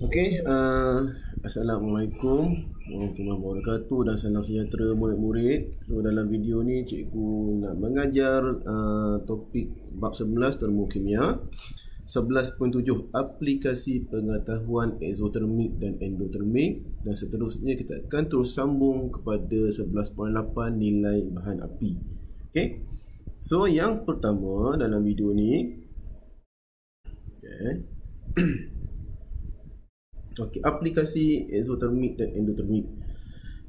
Okey, Assalamualaikum warahmatullahi wabarakatuh dan salam sejahtera murid-murid. So dalam video ni cikgu nak mengajar topik bab 11 termokimia 11.7 aplikasi pengetahuan eksotermik dan endotermik, dan seterusnya kita akan terus sambung kepada 11.8 nilai bahan api. Okey. So yang pertama dalam video ni Okey, aplikasi eksotermik dan endotermik.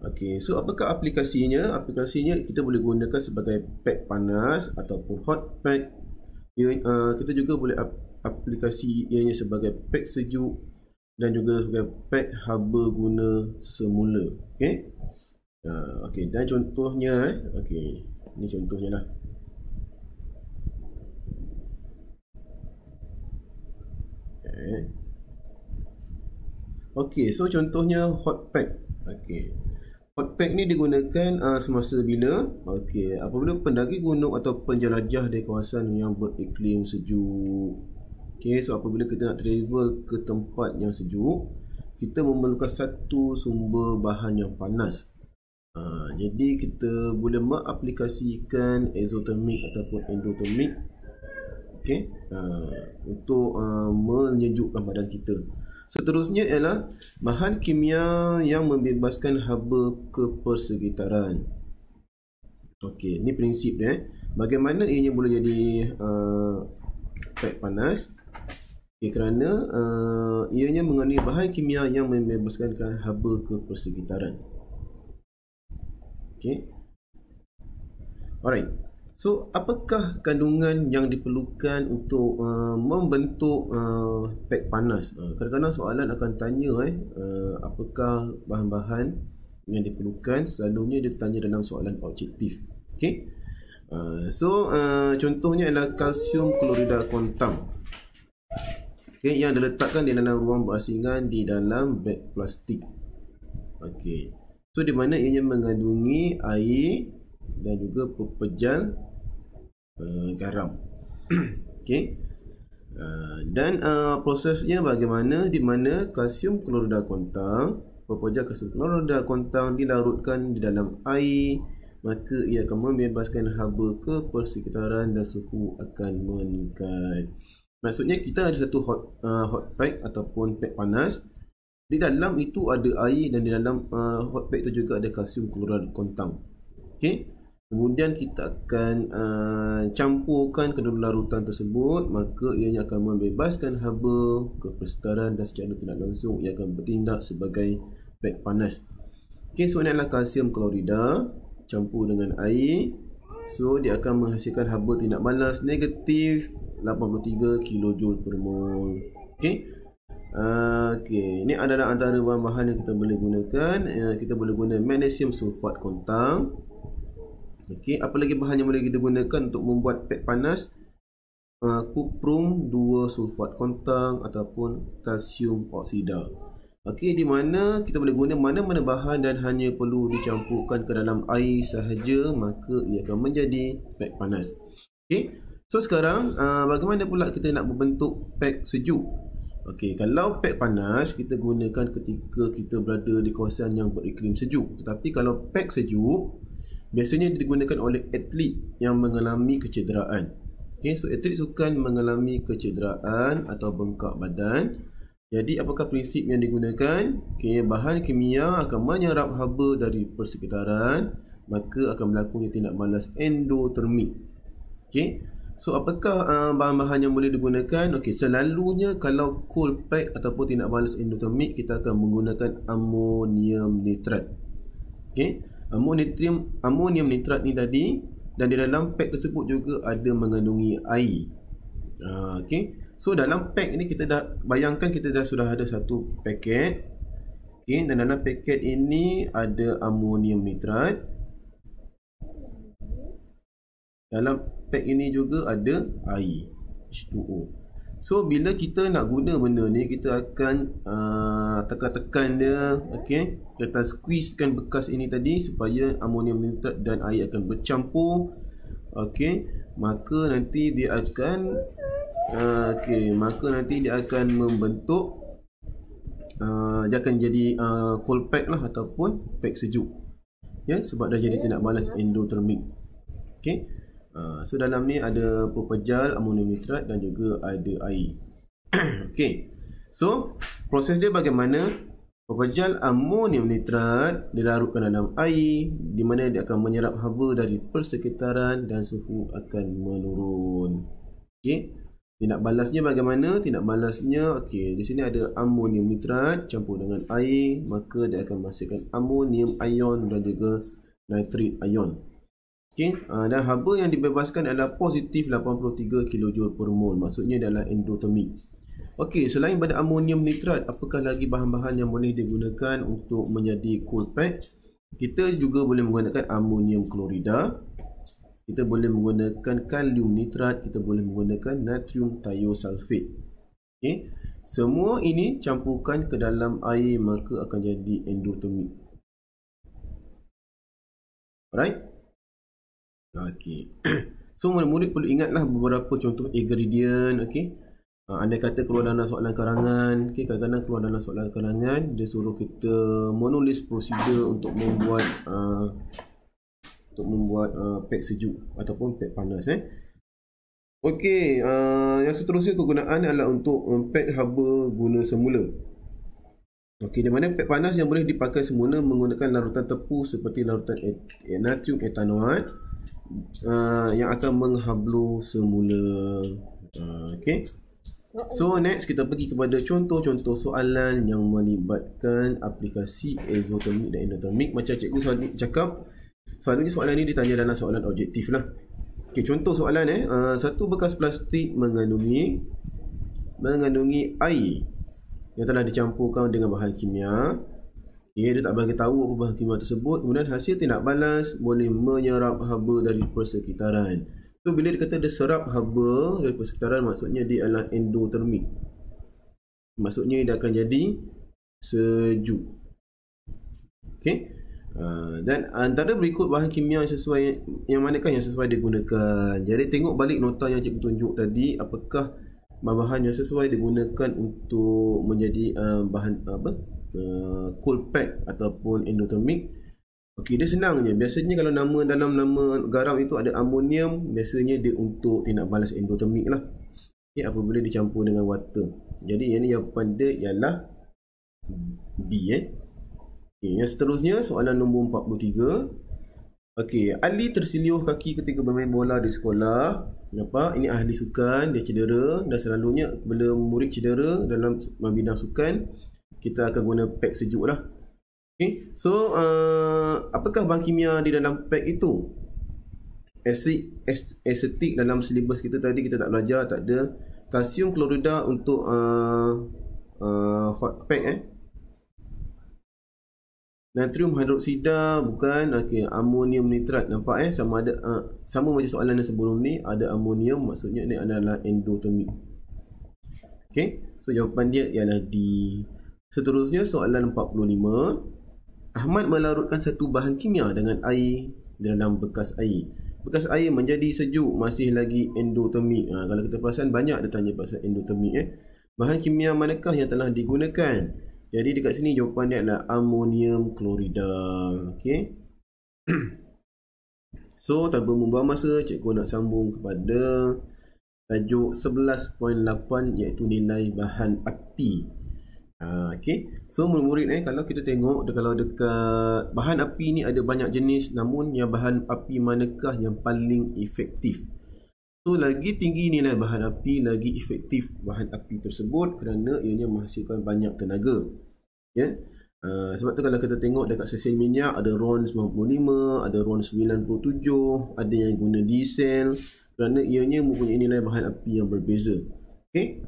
Okey, so apakah aplikasinya? Aplikasinya kita boleh gunakan sebagai pack panas ataupun hot pack. Kita juga boleh aplikasi ianya sebagai pack sejuk dan juga sebagai pack haba guna semula. Okey. Okey, dan contohnya okey, ini contohnya lah. Okey, so contohnya hot pack. Okey. Hot pack ni digunakan semasa bila? Okey, apabila pendaki gunung atau penjelajah dari kawasan yang beriklim sejuk. Okey, so apabila kita nak travel ke tempat yang sejuk, kita memerlukan satu sumber bahan yang panas. Jadi kita boleh mengaplikasikan eksotermik ataupun endotermik. Okey, untuk menyejukkan badan kita. Seterusnya ialah bahan kimia yang membebaskan haba ke persekitaran. Okey, ini prinsip dia. Bagaimana ianya boleh jadi pack panas? Okay, kerana ianya mengandungi bahan kimia yang membebaskan haba ke persekitaran. Okey. Alright. So, apakah kandungan yang diperlukan untuk membentuk pack panas? Kadang-kadang soalan akan tanya apakah bahan-bahan yang diperlukan. Selalunya dia tanya dalam soalan objektif. Okay? Contohnya adalah kalsium klorida kontam. Okay, yang diletakkan di dalam ruang berasingan di dalam beg plastik. Okay. So, di mana ianya mengandungi air dan juga pepejal garam. Okey. Dan prosesnya bagaimana? Di mana kalsium klorida kontam, pepejal kalsium klorida kontam dilarutkan di dalam air, maka ia akan membebaskan haba ke persekitaran dan suhu akan meningkat. Maksudnya kita ada satu hot pack ataupun pack panas. Di dalam itu ada air dan di dalam hot pack itu juga ada kalsium klorida kontam. Okey. Kemudian kita akan campurkan kedua larutan tersebut, maka ianya akan membebaskan haba ke persekitaran dan secara tidak langsung ia akan bertindak sebagai pack panas. Okey, so ini adalah kalsium klorida campur dengan air. So dia akan menghasilkan haba tindak balas negatif 83 kJ per mol. Okey. Okey, ini adalah antara bahan-bahan yang kita boleh gunakan. Kita boleh guna magnesium sulfat kontam. Okey, apa lagi bahan yang boleh kita gunakan untuk membuat pack panas? Kuprum 2 sulfat kontam ataupun kalsium oksida. Okey, di mana kita boleh guna mana-mana bahan dan hanya perlu dicampurkan ke dalam air sahaja, maka ia akan menjadi pack panas. Okey, so sekarang bagaimana pula kita nak membentuk pack sejuk? Okey, kalau pack panas kita gunakan ketika kita berada di kawasan yang beriklim sejuk. Tetapi kalau pack sejuk biasanya digunakan oleh atlet yang mengalami kecederaan. Okay, so atlet sukan mengalami kecederaan atau bengkak badan. Jadi apakah prinsip yang digunakan? Okay, bahan kimia akan menyerap haba dari persekitaran, maka akan berlakunya tindak balas endotermik. Okay, so apakah bahan-bahan yang boleh digunakan? Okay, selalunya kalau cold pack ataupun tindak balas endotermik, kita akan menggunakan amonium nitrat. Okay, amonium nitrat ni tadi, dan di dalam pack tersebut juga ada mengandungi air. Okey, so dalam pack ni kita dah bayangkan kita dah sudah ada satu paket. Okey, dan dalam paket ini ada amonium nitrat. Dalam pack ini juga ada air, H2O. So bila kita nak guna benda ni, kita akan tekan-tekan dia. Okey, kita squeezekan bekas ini tadi supaya amonium nitrat dan air akan bercampur. Okey, maka nanti dia akan membentuk dia akan jadi cold pack lah ataupun pack sejuk. Ya, sebab dah jadi tidak balas endotermik. Okey. So dalam ni ada pepejal, amonium nitrat dan juga ada air. Okey. So proses dia bagaimana? Pepejal amonium nitrat dilarutkan dalam air di mana dia akan menyerap haba dari persekitaran dan suhu akan menurun. Okey. Tindak balasnya bagaimana? Tindak balasnya okey, di sini ada amonium nitrat campur dengan air, maka dia akan menghasilkan amonium ion dan juga nitrit ion. Okey, dan haba yang dibebaskan adalah positif 83 kJ per mol, maksudnya adalah endotermik. Okey, selain pada amonium nitrat, apakah lagi bahan-bahan yang boleh digunakan untuk menjadi cold pack? Kita juga boleh menggunakan amonium klorida, kita boleh menggunakan kalium nitrat, kita boleh menggunakan natrium thiosulfate. Okey, semua ini campurkan ke dalam air maka akan jadi endotermik. Alright? Okey. So murid-murid perlu ingatlah beberapa contoh ingredient. Okey. Andai kata keluar dalam soalan karangan, okay, kadang-kadang keluar dalam soalan karangan, dia suruh kita menulis prosedur untuk membuat pack sejuk ataupun pack panas. Okey, yang seterusnya kegunaan adalah untuk pack haba guna semula. Okey, di mana pack panas yang boleh dipakai semula menggunakan larutan tepu seperti larutan natrium etanoat yang akan menghablu semula. Okey. So next kita pergi kepada contoh-contoh soalan yang melibatkan aplikasi exothermic dan endotermik. Macam cikgu cakap, selalunya soalan ni ditanya dalam soalan objektif lah. Okay, contoh soalan satu bekas plastik mengandungi air yang telah dicampurkan dengan bahan kimia. Okay, dia tak bagi tahu apa bahan kimia tersebut. Kemudian hasil tindak balas boleh menyerap haba dari persekitaran. So bila dia kata dia serap haba dari persekitaran, maksudnya dia adalah endotermik. Maksudnya dia akan jadi sejuk. Okey. Dan antara berikut bahan kimia yang manakah yang sesuai digunakan. Jadi tengok balik nota yang cikgu tunjuk tadi, apakah bahan yang sesuai digunakan untuk menjadi bahan cold pack ataupun endotermik. Okey, dia senang je. Biasanya kalau dalam nama garam itu ada amonium, biasanya dia untuk tindak balas endotermik lah. Okey, apabila dicampur dengan water. Jadi yang ni jawapan dia ialah B. Okay, yang seterusnya soalan nombor 43. Okey, Ali tersilih kaki ketika bermain bola di sekolah. Nampak? Ini ahli sukan, dia cedera, dan selalunya bila murid cedera dalam bidang sukan, kita akan guna pack sejuk lah. Okay. So apakah bahan kimia di dalam pack itu? Asetik dalam silibus kita tadi kita tak belajar, tak ada. Kalsium klorida untuk hot pack. Natrium hidroksida bukan. Okey, amonium nitrat, nampak sama ada sama macam soalan yang sebelum ni, ada amonium, maksudnya ni adalah endotermik. Okey, so jawapan dia ialah D. Seterusnya soalan 45. Ahmad melarutkan satu bahan kimia dengan air dalam bekas air. Bekas air menjadi sejuk, masih lagi endotermik. Kalau kita perasan banyak dia tanya pasal endotermik. Bahan kimia manakah yang telah digunakan? Jadi dekat sini jawapan dia adalah amonium klorida. Okey. So tanpa membuang masa, cikgu nak sambung kepada tajuk 11.8 iaitu nilai bahan api. Okey. So murid-murid kalau kita tengok, kalau dekat bahan api ni ada banyak jenis, namun yang bahan api manakah yang paling efektif? So lagi tinggi nilai bahan api, lagi efektif bahan api tersebut kerana ianya menghasilkan banyak tenaga. Ya. Sebab tu kalau kita tengok dekat stesen minyak ada RON 95, ada RON 97, ada yang guna diesel kerana ianya mempunyai nilai bahan api yang berbeza. Okey.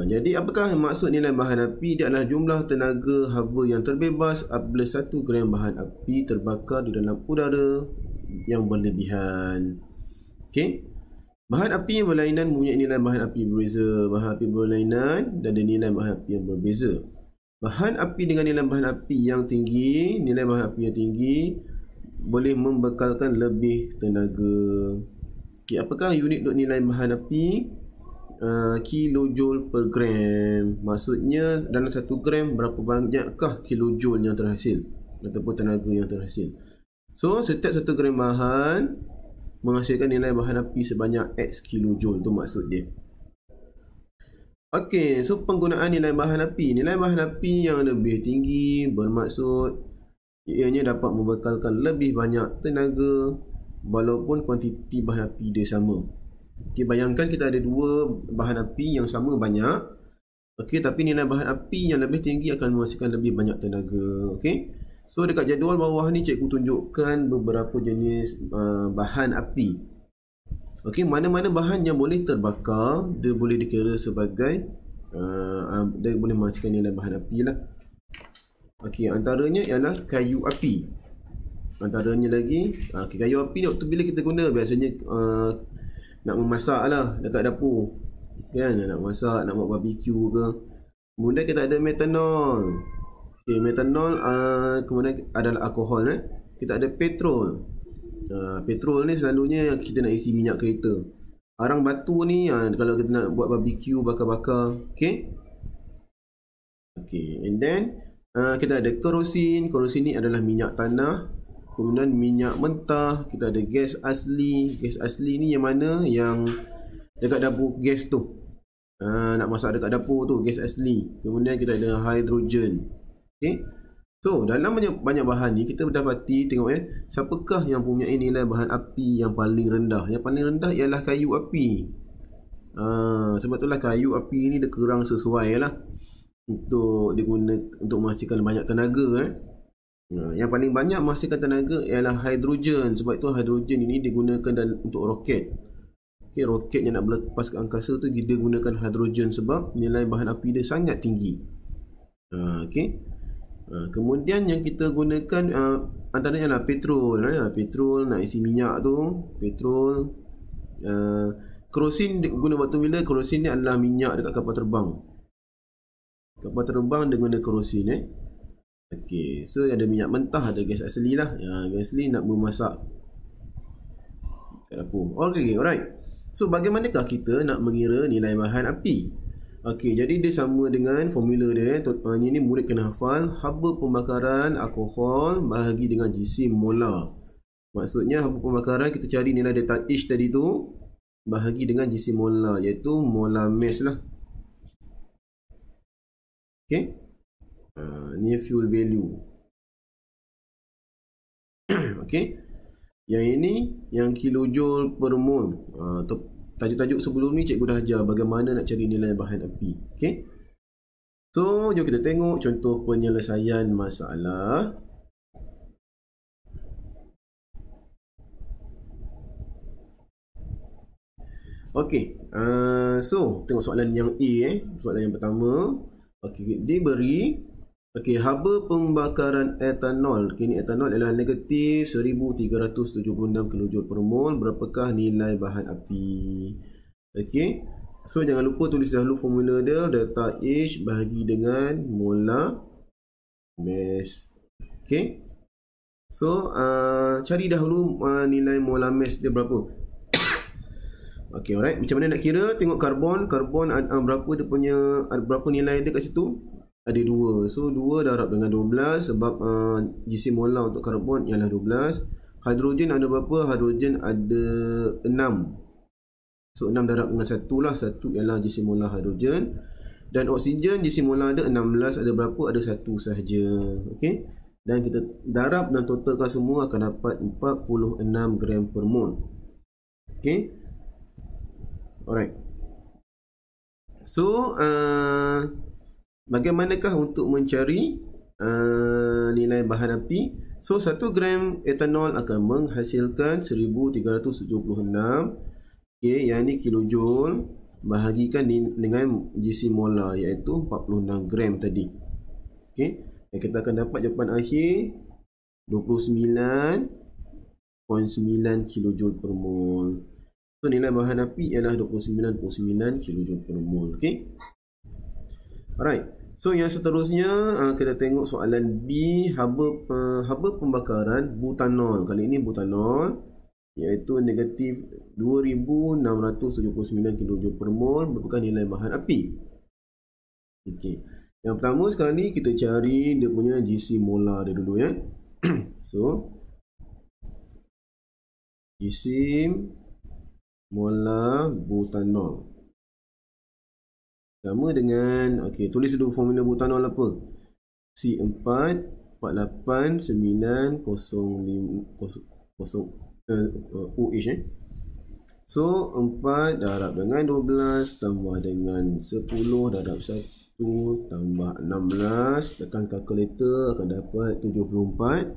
Jadi apakah maksud nilai bahan api? Dia adalah jumlah tenaga haba yang terbebas apabila 1 gram bahan api terbakar di dalam udara yang berlebihan. Okey. Bahan api yang berlainan mempunyai nilai bahan api berbeza. Bahan api berlainan dan ada nilai bahan api yang berbeza. Bahan api dengan nilai bahan api yang tinggi, nilai bahan api yang tinggi boleh membekalkan lebih tenaga. Okey, apakah unit nilai bahan api? kilojoule per gram. Maksudnya dalam 1 gram berapa banyakkah kilojoule yang terhasil ataupun tenaga yang terhasil. So setiap 1 gram bahan menghasilkan nilai bahan api sebanyak X kilojoule, tu maksud dia. Okey, so penggunaan nilai bahan api. Nilai bahan api yang lebih tinggi bermaksud ianya dapat membekalkan lebih banyak tenaga walaupun kuantiti bahan api dia sama. Okey, bayangkan kita ada 2 bahan api yang sama banyak. Okey, tapi nilai bahan api yang lebih tinggi akan menghasilkan lebih banyak tenaga. Okey. So dekat jadual bawah ni cikgu tunjukkan beberapa jenis bahan api. Okey, mana-mana bahan yang boleh terbakar, dia boleh dikira sebagai dia boleh menghasilkan nilai bahan api lah. Okey, antaranya ialah kayu api. Antaranya lagi, kayu api ni waktu bila kita guna biasanya nak memasak lah dekat dapur, kan, nak masak, nak buat barbecue ke. Kemudian kita ada metanol. Okay, metanol kemudian adalah alkohol. Kita ada petrol. Petrol ni selalunya yang kita nak isi minyak kereta. Arang batu ni kalau kita nak buat barbecue, bakar-bakar. Okay, and then kita ada kerosin. Kerosin ni adalah minyak tanah. Kemudian minyak mentah, kita ada gas asli. Gas asli ni yang mana? Yang dekat dapur gas tu. Nak masak dekat dapur tu, gas asli. Kemudian kita ada hidrogen. Okay. So dalam banyak bahan ni kita dapati tengok siapakah yang punya nilai bahan api yang paling rendah. Yang paling rendah ialah kayu api. Sebab itulah kayu api ni dia kurang sesuai lah untuk digunakan untuk menghasilkan banyak tenaga. Yang paling banyak menghasilkan tenaga ialah hidrogen. Sebab itu hidrogen ini digunakan untuk roket. Okay, roket yang nak berlepas ke angkasa tu dia gunakan hidrogen sebab nilai bahan api dia sangat tinggi. Okay. Kemudian yang kita gunakan antaranya adalah petrol. Petrol nak isi minyak tu, petrol. Kerosin guna waktu bila? Kerosin ni adalah minyak dekat kapal terbang. Kapal terbang dia guna kerosin. Okey, so ada minyak mentah, ada gas asli lah. Gas asli nak memasak kat dapur. Okey, alright. So bagaimanakah kita nak mengira nilai bahan api? Okey, jadi dia sama dengan formula dia. Ini murid kena hafal. Haba pembakaran alkohol bahagi dengan jisim molar. Maksudnya haba pembakaran kita cari nilai delta H tadi tu bahagi dengan jisim molar, iaitu molar mass lah. Okey. Ni fuel value. Okey. Yang ini yang kilojoule per mole. Tajuk-tajuk sebelum ni cikgu dah ajar bagaimana nak cari nilai bahan api. Okey. So, jom kita tengok contoh penyelesaian masalah. Okey. So, tengok soalan yang A soalan yang pertama. Okey, diberi haba pembakaran etanol. Kini etanol adalah negatif 1376 kJ per mol. Berapakah nilai bahan api? Okey. So jangan lupa tulis dahulu formula dia, delta H bahagi dengan molar mass. Okey. So cari dahulu nilai molar mass dia berapa. Okey, alright. Macam mana nak kira? Tengok karbon berapa dia punya, berapa nilai dia kat situ? Ada 2. So 2 darab dengan 12 sebab jisim molar untuk karbon ialah 12. Hidrogen ada berapa? Hidrogen ada 6. So 6 darab dengan 1 lah. 1 ialah jisim molar hidrogen. Dan oksigen jisim molar ada 16. Ada berapa? Ada 1 sahaja. Okey. Dan kita darab dan totalkan semua akan dapat 46 gram per mol. Okey. Alright. So bagaimanakah untuk mencari nilai bahan api? So 1 gram etanol akan menghasilkan 1376. Okay, yang ni kilojoule bahagikan dengan jisim molar iaitu 46 gram tadi. Okay, dan kita akan dapat jawapan akhir 29.9 kilojoule per mol. So nilai bahan api ialah 29.9 kilojoule per mol. Okay. Alright, so yang seterusnya kita tengok soalan B, haba pembakaran butanol. Kali ini butanol. iaitu negatif 2679 kJ per mol merupakan nilai bahan api. Okey. Yang pertama sekarang ni kita cari dia punya GC molar dia dulu ya. So GC molar butanol sama dengan, okey, tulis dulu formula butanol apa? C4489050 OH So 4 darab dengan 12 tambah dengan 10 darab 1 tambah 16, tekan kalkulator akan dapat 74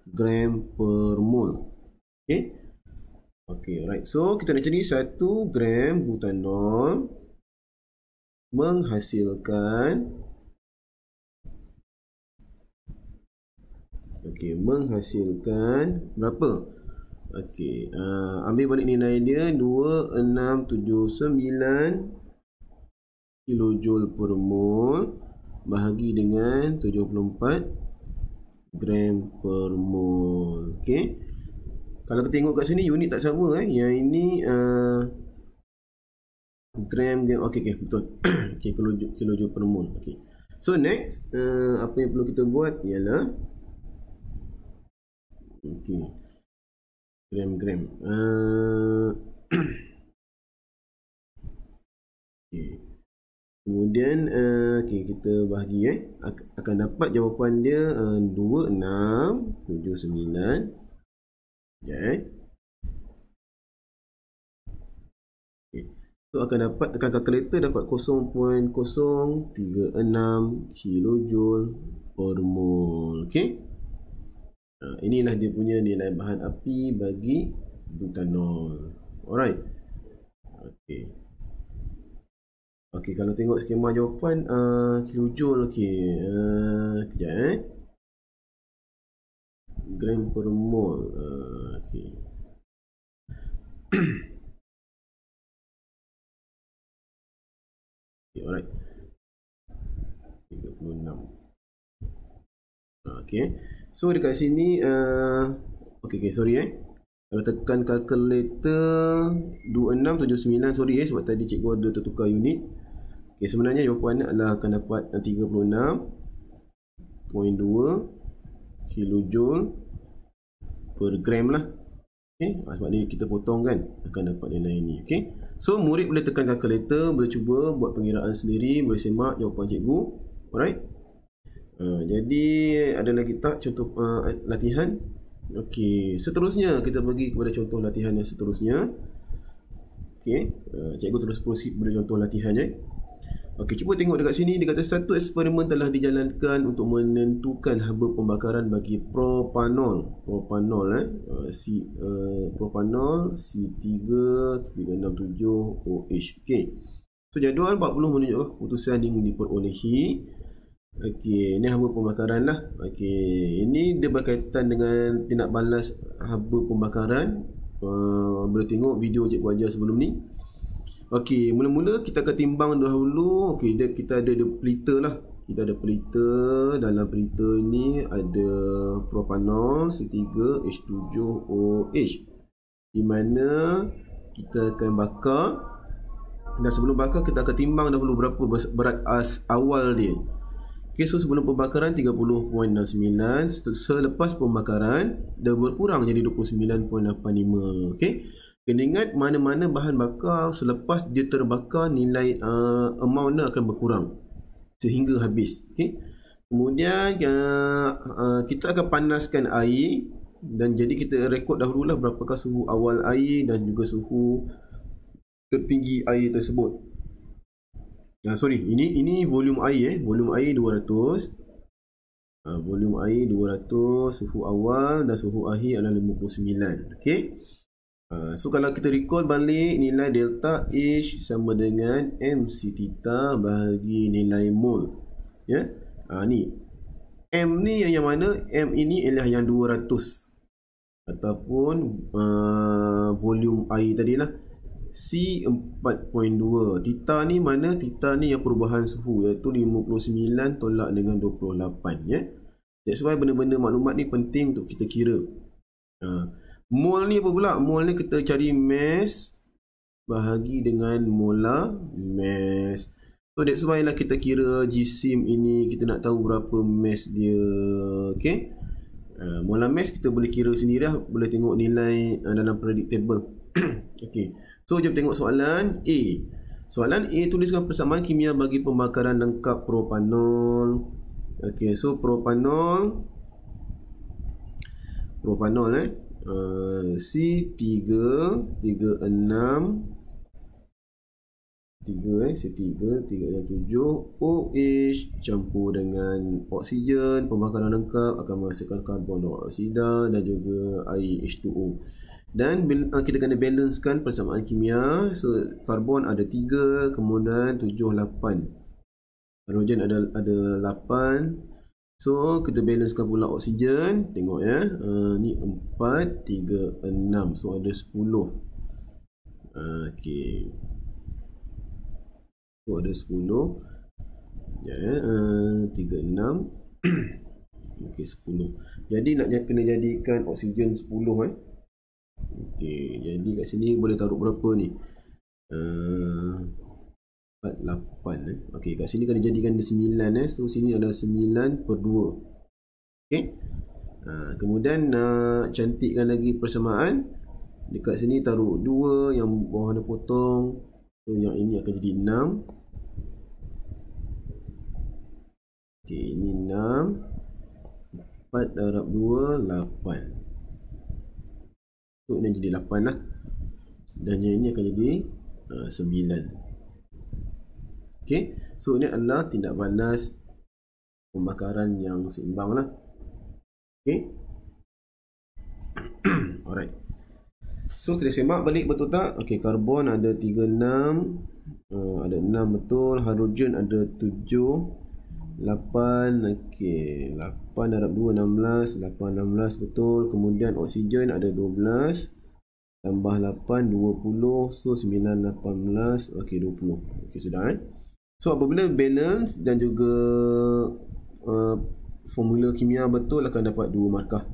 gram per mol. Okey. Okey, right. So kita nak cari 1 gram butanol menghasilkan berapa? Okey, ambil balik nilai dia 2679 kilojoule per mol bahagi dengan 74 gram per mol. Okey. Kalau kita tengok kat sini unit tak sama Yang ini gram. Okey, betul. Okey, kilojoule per mol. Okey. So next, apa yang perlu kita buat ialah okey, gram. Okey. Kemudian kita bahagi akan dapat jawapan dia 2679. Okay. So akan dapat, tekan kalkulator dapat 0.036 kilojoule per mol. Okey. Inilah dia punya nilai bahan api bagi butanol. Alright. Okey. Okey, kalau tengok skema jawapan kilojoule, okey. Kejap gram per mol. Okey. Okay, alright. 36. Okey. So dekat sini okey, sorry Kalau tekan kalkulator 2679, sorry sebab tadi cikgu ada tertukar unit. Okey, sebenarnya jawapannya adalah akan dapat 36.2 kilojoule per gram lah. Okey, sebab ni kita potong kan, akan dapat nilai ini. Okey. So murid boleh tekan kalkulator, boleh cuba buat pengiraan sendiri, boleh semak jawapan cikgu. Alright. Jadi ada lagi tak contoh latihan? Okey, seterusnya kita pergi kepada contoh latihan yang seterusnya. Okey, cikgu terus proceed kepada contoh latihannya. Okey, cuba tengok dekat sini. Dia kata satu eksperimen telah dijalankan untuk menentukan haba pembakaran bagi propanol. Propanol C367OH. Okey. So jadual 40 menunjukkan keputusan yang diperolehi. Okey, ini haba pembakaran lah. Okey, ini dia berkaitan dengan tindak balas haba pembakaran. Boleh tengok video cikgu ajar sebelum ni. Okey, mula-mula kita akan timbang dahulu. Okey, kita ada pelita lah. Kita ada pelita. Dalam pelita ni ada propanol C3H7OH, di mana kita akan bakar. Dan sebelum bakar kita akan timbang dahulu berapa berat awal dia. Okey, so sebelum pembakaran 30.69, selepas pembakaran dah berkurang jadi 29.85. Okey. Kena ingat mana-mana bahan bakar selepas dia terbakar nilai amount dia akan berkurang sehingga habis. Okey. Kemudian kita akan panaskan air, dan jadi kita rekod dahululah berapakah suhu awal air dan juga suhu tertinggi air tersebut. Sorry, ini volume air volume air 200. Volume air 200, suhu awal dan suhu akhir adalah 59. Okey. So kalau kita recall balik, nilai delta H sama dengan MC theta bahagi nilai mol. Ya. Ni M ni yang mana? M ini ialah yang 200 ataupun volume air tadilah. C 4.2. Theta ni mana? Theta ni yang perubahan suhu, iaitu 59 tolak dengan 28 ya. That's why benda-benda maklumat ni penting untuk kita kira. Mol ni apa pula? Mol ni kita cari mass bahagi dengan molar mass. So that's why lah kita kira GSIM ini, kita nak tahu berapa mass dia. Okay, molar mass kita boleh kira sendiri lah, boleh tengok nilai dalam predictable. Okay, so jom tengok soalan A. Soalan A, tuliskan persamaan kimia bagi pembakaran lengkap propanol. Okay, so propanol C336 C337 OH campur dengan oksigen, pembakaran lengkap akan menghasilkan karbon dioksida dan juga air H2O. Dan kita kena balancekan persamaan kimia. So karbon ada 3, kemudian 7, 8. Hidrogen ada 8. So kita balancekan pula oksigen. Tengok ya, ni 4, 3, 6. So ada 10. Okay, so ada 10 ya, 3, 6. Okay, 10. Jadi nak kena jadikan oksigen 10 Okay, jadi kat sini boleh taruh berapa ni? 4, 8 Okay, kat sini kena jadikan 9 So sini ada 9/2. Okay, kemudian nak cantikkan lagi persamaan. Dekat sini taruh 2, yang bawah ada potong. So yang ini akan jadi 6. Okay, ini 6. 4/2, 8. So ini jadi 8 lah. Dan yang ini akan jadi 9. Okay, so ini adalah tindak balas pembakaran yang seimbang lah. Okay. Alright. So kita semak balik, betul tak? Okay, karbon ada 3, 6. Ada 6 betul. Hidrogen ada 7, 8. Okay, 8/2, 16. 8, 16 betul. Kemudian oksigen ada 12. Tambah 8, 20. So 9, 18. Okay, 20. Okay, sudah So apabila balance dan juga formula kimia betul, akan dapat 2 markah.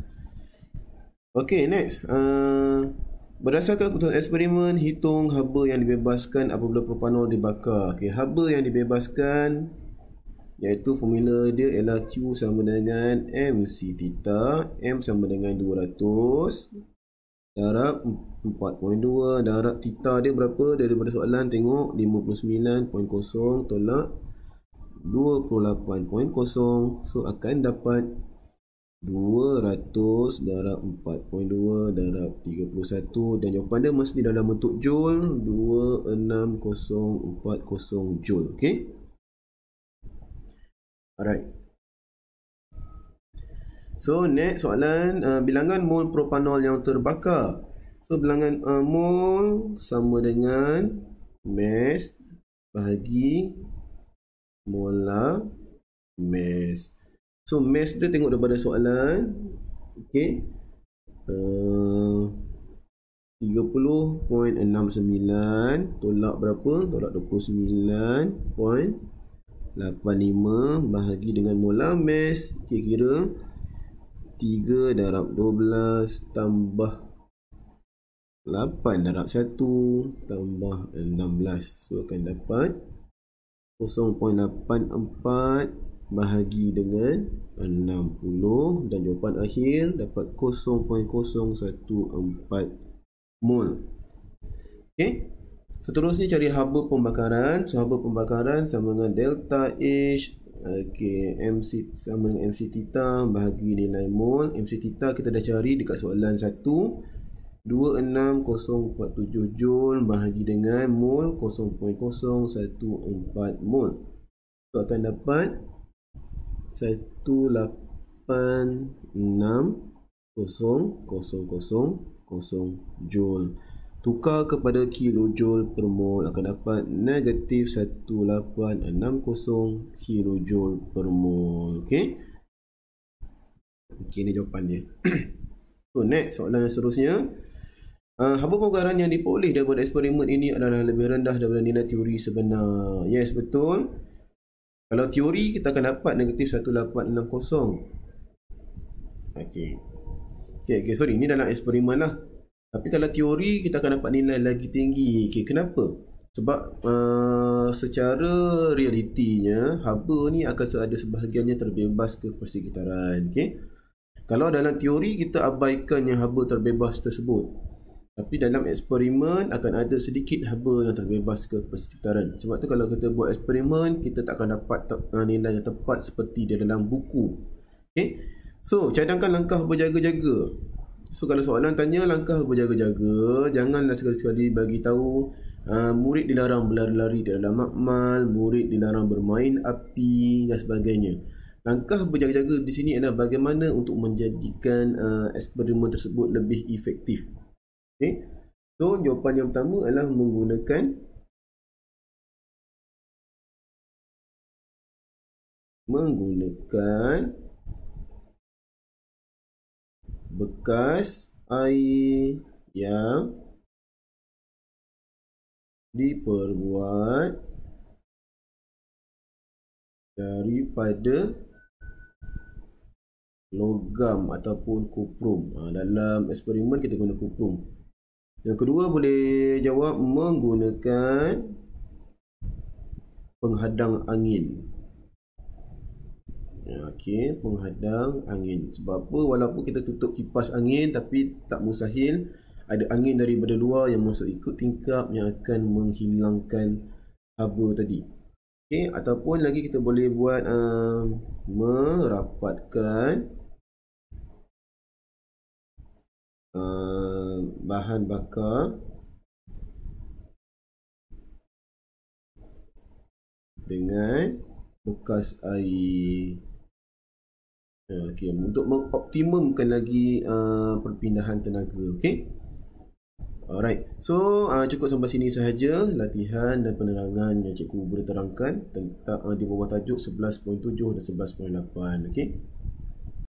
Okay, next. Berdasarkan keputusan eksperimen, hitung haba yang dibebaskan apabila propanol dibakar. Okay, haba yang dibebaskan, iaitu formula dia ialah Q sama dengan MC theta. M sama dengan 200 darab 4.2. darab theta dia berapa daripada soalan? Tengok 59.0 tolak 28.0. So akan dapat 200 darab 4.2 darab 31. Dan jawapan dia mesti dalam bentuk joule. 26040 joule. Okay, alright. So next soalan, bilangan mol propanol yang terbakar. So bilangan mol sama dengan mass bahagi molar mass. So mass dia tengok daripada soalan. Okay, 30.69 tolak berapa? Tolak 29.85 bahagi dengan molar mass. Kira-kira 3 darab 12 tambah 8 darab 1 tambah 16. So akan dapat 0.84 bahagi dengan 60. Dan jawapan akhir dapat 0.014 mol. Okay, seterusnya cari haba pembakaran. So haba pembakaran sama dengan delta H. Okay, MC sama dengan MC theta bahagi nilai mol. MC theta kita dah cari dekat soalan 1. 26047 joule bahagi dengan mol 0.014 mol. So akan dapat 186.000 joule. Tukar kepada kilojoule per mol, akan dapat negatif 1860 kilojoule per mol. Okay, ini jawapan dia. So next soalan yang seterusnya, haba pembakaran yang diperoleh daripada eksperimen ini adalah lebih rendah daripada nilai teori sebenar. Yes, betul. Kalau teori kita akan dapat negatif 1860. Okay, Okay, sorry, ni dalam eksperimen lah. Tapi kalau teori kita akan dapat nilai lagi tinggi. Okay, kenapa? Sebab secara realitinya haba ni akan ada sebahagiannya terbebas ke persekitaran. Okay? Kalau dalam teori kita abaikan yang haba terbebas tersebut, tapi dalam eksperimen akan ada sedikit haba yang terbebas ke persekitaran. Sebab tu kalau kita buat eksperimen, kita tak akan dapat nilai yang tepat seperti di dalam buku. Okay? So, cadangkan langkah berjaga-jaga. So, kalau soalan tanya langkah berjaga-jaga, janganlah sekali-sekali bagi tahu murid dilarang berlari-lari di dalam makmal, murid dilarang bermain api dan sebagainya. Langkah berjaga-jaga di sini adalah bagaimana untuk menjadikan eksperimen tersebut lebih efektif. Okay? So, jawapan yang pertama adalah menggunakan bekas air yang diperbuat daripada logam ataupun kuprum. Dalam eksperimen kita guna kuprum. Yang kedua boleh jawab menggunakan penghadang angin. Okey, penghadang angin. Sebab apa? Walaupun kita tutup kipas angin, tapi tak mustahil ada angin daripada luar yang masuk ikut tingkap yang akan menghilangkan haba tadi. Okey, ataupun lagi kita boleh buat merapatkan bahan bakar dengan bekas air. Okey, untuk mengoptimumkan lagi perpindahan tenaga. Okey. Alright. So, cukup sampai sini sahaja latihan dan penerangan yang cikgu boleh terangkan tentang di bawah tajuk 11.7 dan 11.8. Okey.